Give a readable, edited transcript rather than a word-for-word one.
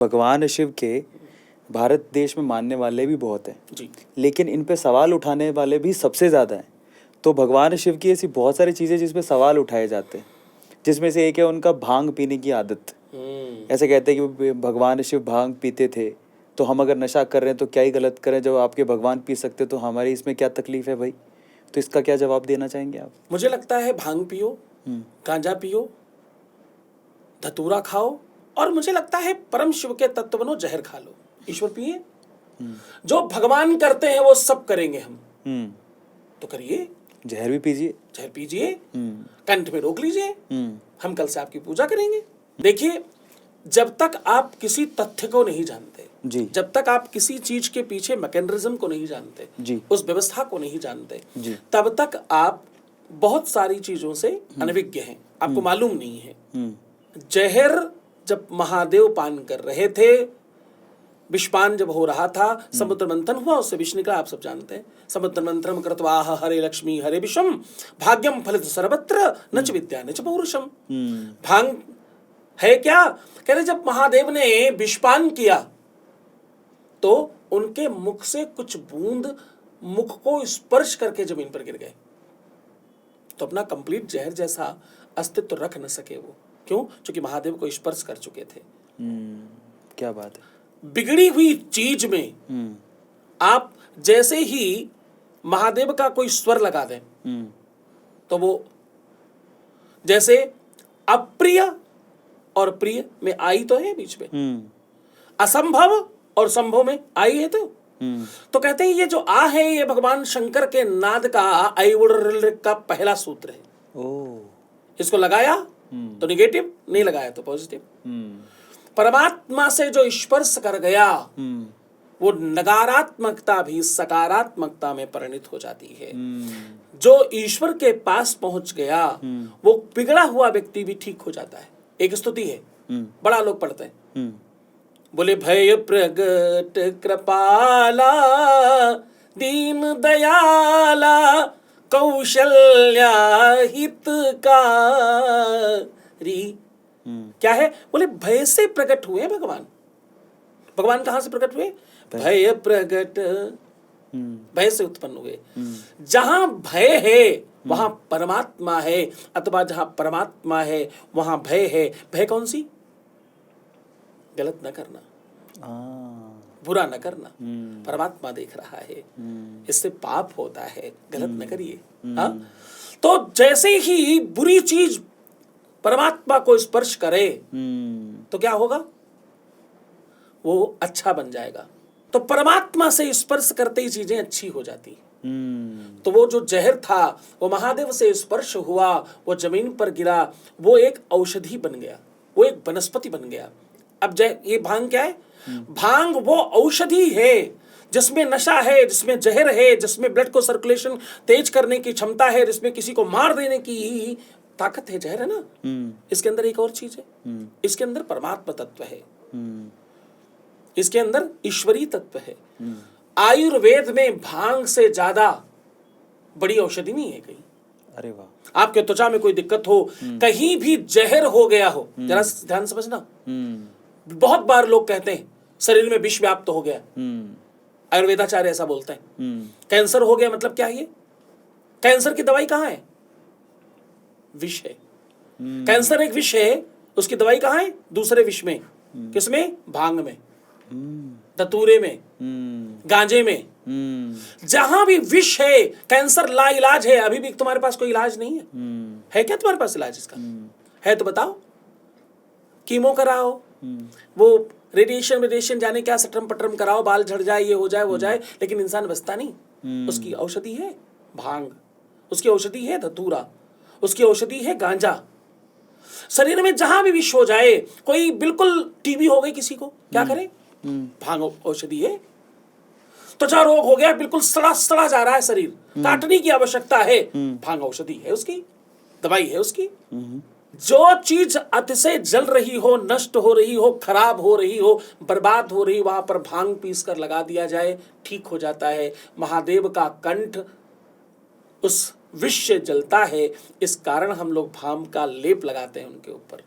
भगवान शिव के भारत देश में मानने वाले भी बहुत हैं जी। लेकिन इन पे सवाल उठाने वाले भी सबसे ज़्यादा हैं। तो भगवान शिव की ऐसी बहुत सारी चीज़ें जिस पे सवाल उठाए जाते हैं, जिसमें से एक है उनका भांग पीने की आदत। ऐसे कहते हैं कि भगवान शिव भांग पीते थे, तो हम अगर नशा कर रहे हैं तो क्या ही गलत करें, जब आपके भगवान पी सकते तो हमारी इसमें क्या तकलीफ है भाई? तो इसका क्या जवाब देना चाहेंगे आप? मुझे लगता है भांग पियो, गांजा पियो, धतूरा खाओ, और मुझे लगता है परम शिव के तत्व बनो, जहर खा लो, ईश्वर पिए। जो भगवान करते हैं वो सब करेंगे हम। तो करिए, जहर भी पीजिए, जहर पीजिए, कंठ में रोक लीजिए, हम कल से आपकी पूजा करेंगे। देखिए, जब तक आप किसी तथ्य को नहीं जानते जी, जब तक आप किसी चीज के पीछे मैकेनिज्म को नहीं जानते जी, उस व्यवस्था को नहीं जानते जी, तब तक आप बहुत सारी चीजों से अनभिज्ञ हैं, आपको मालूम नहीं है। जहर जब महादेव पान कर रहे थे, विषपान जब हो रहा था, समुद्र मंथन हुआ, उससे विष निकला, आप सब जानते हैं। समुद्र मंथन कृत्वा हरे लक्ष्मी हरे विषम भाग्यम फलित सर्वत्र न च विद्या न च पौरुषम। भांग है क्या? कह रहे जब महादेव ने विषपान किया तो उनके मुख से कुछ बूंद मुख को स्पर्श करके जमीन पर गिर गए, तो अपना कंप्लीट जहर जैसा अस्तित्व रख न सके वो। क्यों? क्योंकि महादेव को स्पर्श कर चुके थे। क्या बात है। बिगड़ी हुई चीज में आप जैसे ही महादेव का कोई स्वर लगा दें तो वो जैसे अप्रिय और प्रिय में आई तो है बीच में, असंभव और संभव में आई है। तो कहते हैं ये जो आ है ये भगवान शंकर के नाद का आयुर् का पहला सूत्र है। इसको लगाया तो निगेटिव, नहीं लगाया तो पॉजिटिव। परमात्मा से जो स्पर्श कर गया वो नकारात्मकता भी सकारात्मकता में परिणित हो जाती है। जो ईश्वर के पास पहुंच गया वो बिगड़ा हुआ व्यक्ति भी ठीक हो जाता है। एक स्तुति है, बड़ा लोग पढ़ते हैं, बोले भय प्रगट कृपाला दीन दयाला कौशल्या हितकारी। क्या है? बोले भय से प्रकट हुए भगवान। भगवान कहां से प्रकट हुए? भय प्रगट, भय से उत्पन्न हुए। जहां भय है वहां परमात्मा है, अथवा जहां परमात्मा है वहां भय है। भय कौन सी? गलत न करना, बुरा न करना, परमात्मा देख रहा है, इससे पाप होता है, गलत न करिए। तो जैसे ही बुरी चीज परमात्मा को स्पर्श करे तो क्या होगा? वो अच्छा बन जाएगा। तो परमात्मा से स्पर्श करते ही चीजें अच्छी हो जाती। तो वो जो जहर था वो महादेव से स्पर्श हुआ, वो जमीन पर गिरा, वो एक औषधि बन गया, वो एक वनस्पति बन गया। अब ये भांग क्या है? भांग वो औषधि है जिसमें नशा है, जिसमें जहर है, जिसमें ब्लड को सर्कुलेशन तेज करने की क्षमता है, जिसमें किसी को मार देने की ताकत है। जहर है ना, इसके अंदर एक और चीज है, इसके अंदर परमात्मा तत्व है, इसके अंदर ईश्वरीय तत्व है। आयुर्वेद में भांग से ज्यादा बड़ी औषधि नहीं है कहीं। अरे वाह। आपके त्वचा में कोई दिक्कत हो, कहीं भी जहर हो गया हो, जरा ध्यान समझना। बहुत बार लोग कहते हैं शरीर में विष व्याप्त हो गया, आयुर्वेदाचार्य ऐसा बोलते हैं। कैंसर हो गया मतलब क्या है? कैंसर की दवाई कहाँ है? विष है। कैंसर एक विष है, उसकी दवाई कहाँ है? दूसरे विष में। किसमें? भांग में, धतूरे में, गांजे में। जहां भी विष है कैंसर ला इलाज है। अभी भी तुम्हारे पास कोई इलाज नहीं है क्या तुम्हारे पास इलाज इसका? है तो बताओ। कीमो कराओ, वो रेडिएशन जाने क्या सटरम पटरम कराओ, बाल झड़ जाए, ये हो जाए वो जाए, लेकिन इंसान बचता नहीं। उसकी औषधि है भांग, उसकी औषधि है धतूरा, उसकी औषधि है गांजा। शरीर में जहां भी विष हो जाए, कोई बिल्कुल टीबी हो गई किसी को, क्या करे? भांग औषधि है। त्वचा रोग हो गया, बिल्कुल सड़ा सड़ा जा रहा है शरीर, काटने की आवश्यकता है, भांग औषधि है उसकी, दवाई है उसकी। जो चीज अतिशय जल रही हो, नष्ट हो रही हो, खराब हो रही हो, बर्बाद हो रही, वहां पर भांग पीस कर लगा दिया जाए, ठीक हो जाता है। महादेव का कंठ उस विष से जलता है, इस कारण हम लोग भांग का लेप लगाते हैं उनके ऊपर।